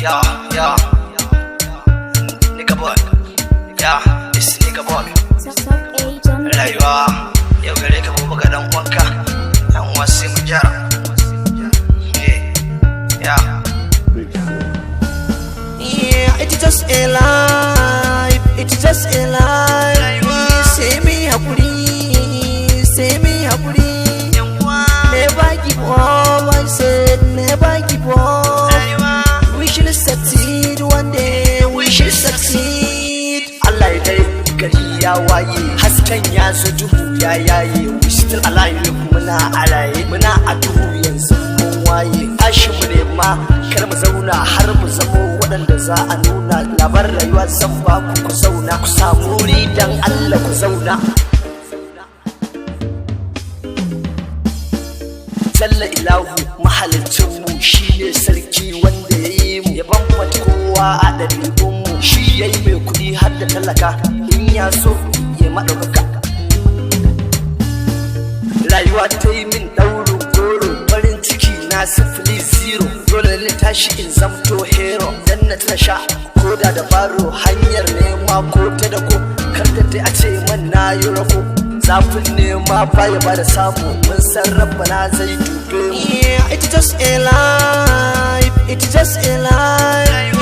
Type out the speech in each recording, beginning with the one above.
yeah. Nigga boy, yeah, it's nigga boy. Rayuwa, yau gare ka gobe ga dan uwanka, dan uwa sai mu gyara. Yeah, it's just a life, it's just a life. Say me hakuri, say me hakuri. Never give up, I said never give up. We should succeed one day, we should succeed. Allah dai gari ya waye, hasken ya zo duhu ya yaye. We still alive, muna alaye, muna a duhu yanzu mun waye. Tashi mu nema, kar mu zauna har mu zamo waɗanda za a nuna. Labar rayuwa zan ba ku zauna, ku samu wuri dan Allah ku zauna. Jalla ilahu mahalicinmu shi ne sarki wanda ya yi mu, ya bambata kowa a ɗabi'unmu. Shi ya yi mai kuɗi har da talaka, in ya so ya maɗaukaka. Rayuwa ta yi min ɗaurin goro, farin ciki na sifili zero. Dole ne tashi in zamto hero, dan na tana sha ko da baro. Hanyar nema ko ta dako, kar da ta a ce man na yi rako. Zafin nema baya ba da samu, mun san Rabbana zai dube mu. Yeah, it's just a life, it's just a life.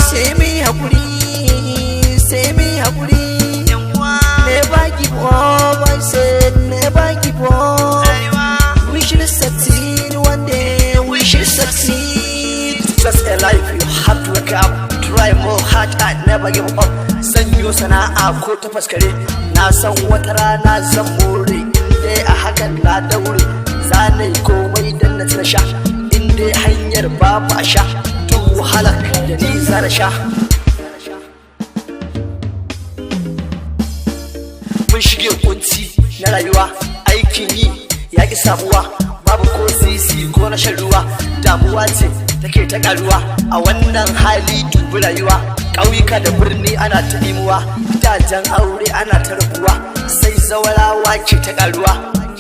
Say me hakuri, say me hakuri. Never give up, I said never give up. We should succeed one day, we should succeed. It's just a life, you have to wake up, try more hard and never give up. Sanyo sana'a ko ta faskare, na san wata rana zan more. Dai a hakan na daure, zanai komai dan na tsira sha. In dai hanyar babu a sha, to halak da ni zara sha. Mun shige kunci na rayuwa, aikin yi ya ki samuwa. Babu ko sisi ko na shan ruwa, damuwa ce take ta karuwa. A wannan hali dubi rayuwa, ƙauyuka da birni ana ta dimuwa, gidajen aure ana ta rabuwa, sai zawarawa ke ta karuwa.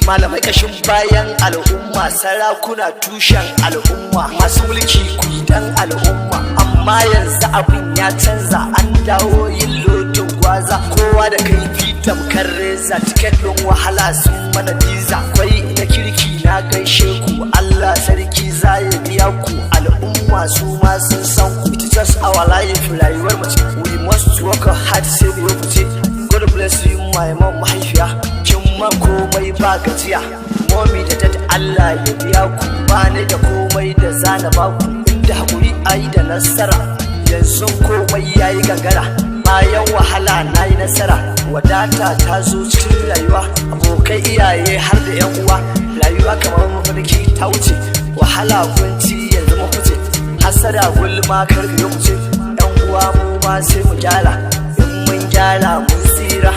Malamai kashin bayan al'umma, sarakuna tushen al'umma, masu mulki ku dan al'umma. Amma yanzu abin ya canza, an dawo yin lodin gwaza. Kowa da kaifi tamkar reza, tiket ɗin wahala sun mana biza. Kwai na kirki na gaishe ku, Allah sarki za ya biya ku. Al'umma su ma sun san ku. It's just our life, rayuwar mace. We must work hard sai mu fice. God bless you my mom, mahaifiya. Kin man komai ba gajiya. Mommy da dad Allah ya biya ku. Ba ni da komai da zana ba ku. Inda hakuri ai da nasara. Yanzu komai yayi gagara. Bayan wahala na yi nasara, wadata ta zo cikin rayuwa. Abokai iyaye har da yan uwa, rayuwa kamar mafarki ta wuce. Wahala kunci yanzu mu fice, hasara gulma kar biyo mu ce. Yan uwa mu ma sai mu gyara, in mun gyara mun tsira.